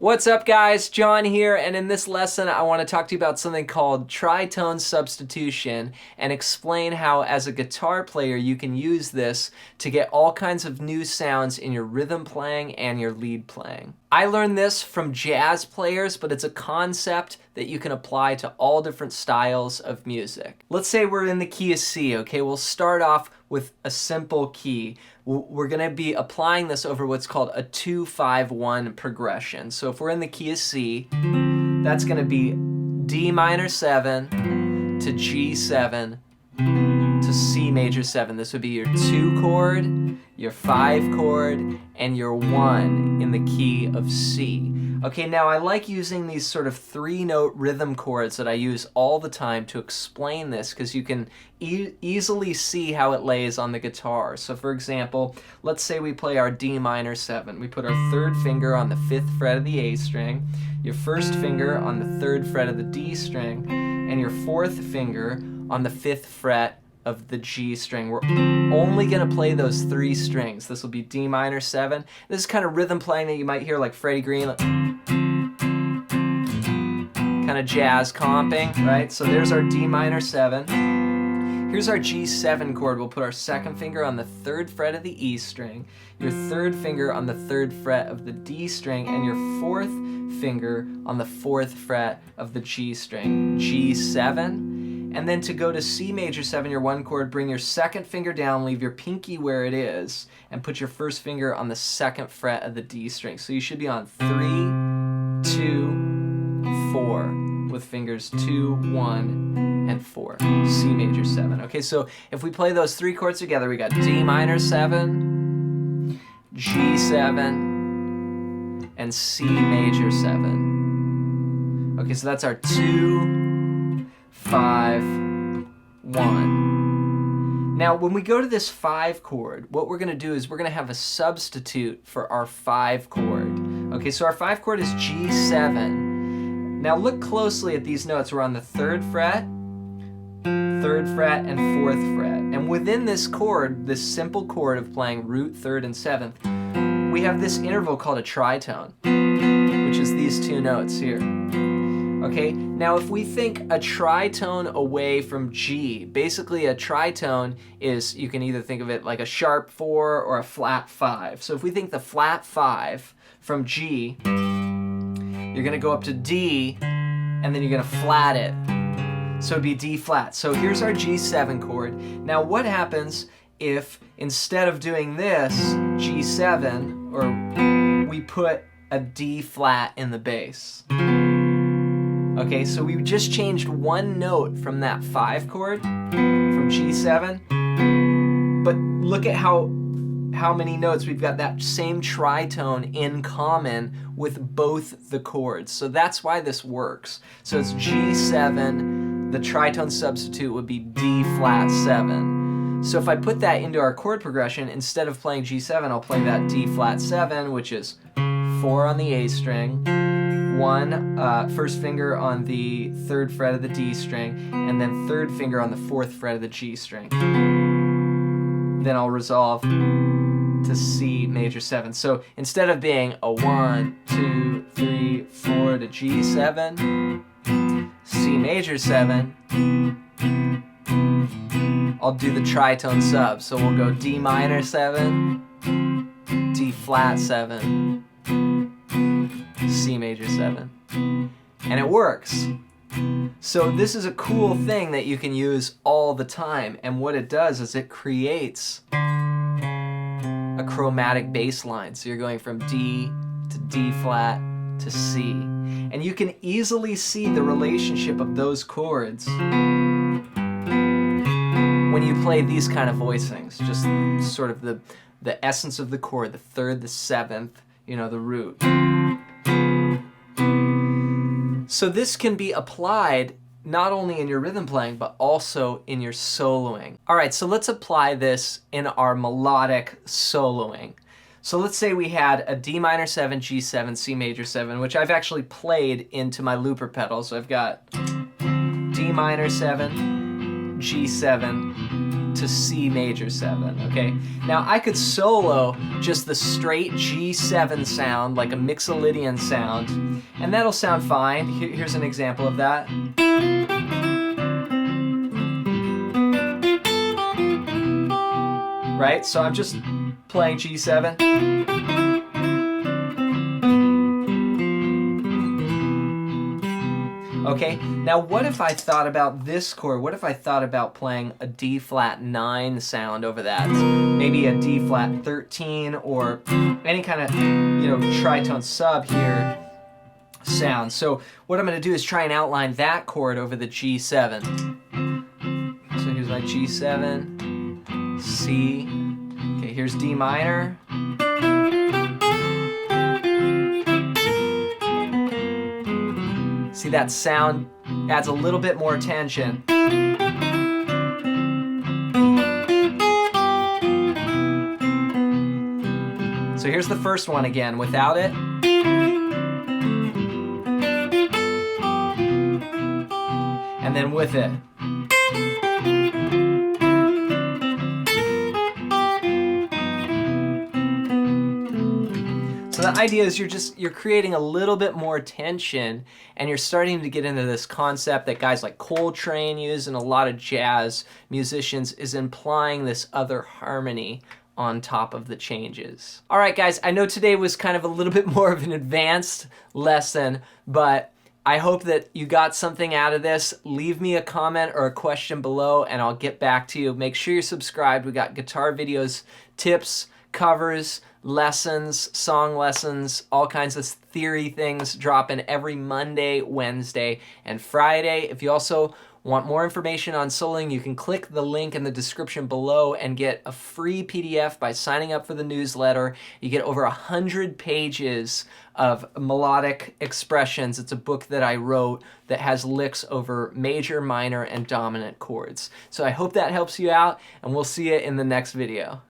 What's up guys, John here, and in this lesson I want to talk to you about something called Tritone Substitution and explain how as a guitar player you can use this to get all kinds of new sounds in your rhythm playing and your lead playing. I learned this from jazz players, but it's a concept that you can apply to all different styles of music. Let's say we're in the key of C, okay? We'll start off with a simple key. We're going to be applying this over what's called a 2-5-1 progression. So if we're in the key of C, that's going to be D minor 7 to G7 to C major 7. This would be your 2 chord, your 5 chord, and your 1 in the key of C. Okay, now I like using these sort of 3-note rhythm chords that I use all the time to explain this because you can easily see how it lays on the guitar. So for example, let's say we play our D minor 7. We put our 3rd finger on the 5th fret of the A string, your 1st finger on the 3rd fret of the D string, and your 4th finger on the 5th fret of the G string. We're only going to play those 3 strings. This will be D minor 7. This is kind of rhythm playing that you might hear like Freddie Green, kind of jazz comping, right? So there's our D minor 7. Here's our G7 chord. We'll put our 2nd finger on the 3rd fret of the E string, your 3rd finger on the 3rd fret of the D string, and your 4th finger on the 4th fret of the G string. G7. And then to go to C major 7, your 1 chord, bring your 2nd finger down, leave your pinky where it is, and put your 1st finger on the 2nd fret of the D string. So you should be on 3, 2, 4, with fingers 2, 1, and 4. C major 7. Okay, so if we play those 3 chords together, we got D minor 7, G7, and C major 7. Okay, so that's our 2, 5, 1. Now when we go to this 5 chord, what we're going to do is we're going to have a substitute for our 5 chord. Okay, so our 5 chord is G7. Now look closely at these notes. We're on the 3rd fret, 3rd fret, and 4th fret. And within this chord, this simple chord of playing root, 3rd, and 7th, we have this interval called a tritone, which is these 2 notes here. Okay, now if we think a tritone away from G, basically a tritone is, you can either think of it like a sharp 4 or a flat 5. So if we think the flat 5 from G, you're going to go up to D, and then you're going to flat it. So it'd be D flat. So here's our G7 chord. Now what happens if instead of doing this, G7, or we put a D flat in the bass? Okay, so we just changed 1 note from that 5 chord, from G7, but look at how many notes we've got that same tritone in common with both the chords. So that's why this works. So it's G7, the tritone substitute would be D flat 7. So if I put that into our chord progression, instead of playing G7, I'll play that D flat 7, which is 4 on the A string, 1 1st finger on the 3rd fret of the D string, and then 3rd finger on the 4th fret of the G string. Then I'll resolve to C major 7. So instead of being a 1, 2, 3, 4 to G7, C major 7, I'll do the tritone sub. So we'll go D minor 7, D flat 7, C major 7. And it works. So this is a cool thing that you can use all the time, and what it does is it creates a chromatic bass line. So you're going from D to D flat to C. And you can easily see the relationship of those chords when you play these kind of voicings. Just sort of the essence of the chord, the 3rd, the 7th, you know, the root. So this can be applied not only in your rhythm playing, but also in your soloing. All right, so let's apply this in our melodic soloing. So let's say we had a D minor 7, G7, C major 7, which I've actually played into my looper pedal. So I've got D minor 7, G7, to C major 7, okay? Now I could solo just the straight G7 sound, like a Mixolydian sound, and that'll sound fine. Here's an example of that. Right? So I'm just playing G7. Okay, now what if I thought about this chord? What if I thought about playing a D flat 9 sound over that? Maybe a D flat 13 or any kind of, you know, tritone sub here sound. So what I'm going to do is try and outline that chord over the G7. So here's my G7, C, okay, here's D minor. See, that sound adds a little bit more tension. So here's the first one again, without it. And then with it. So the idea is you're creating a little bit more tension, and you're starting to get into this concept that guys like Coltrane use and a lot of jazz musicians, is implying this other harmony on top of the changes. All right, guys, I know today was kind of a little bit more of an advanced lesson, but I hope that you got something out of this. Leave me a comment or a question below and I'll get back to you. Make sure you're subscribed. We got guitar videos, tips, covers, lessons, song lessons, all kinds of theory things dropping every Monday, Wednesday, and Friday. If you also want more information on soloing, you can click the link in the description below and get a free PDF by signing up for the newsletter. You get over 100 pages of melodic expressions. It's a book that I wrote that has licks over major, minor, and dominant chords. So I hope that helps you out, and we'll see you in the next video.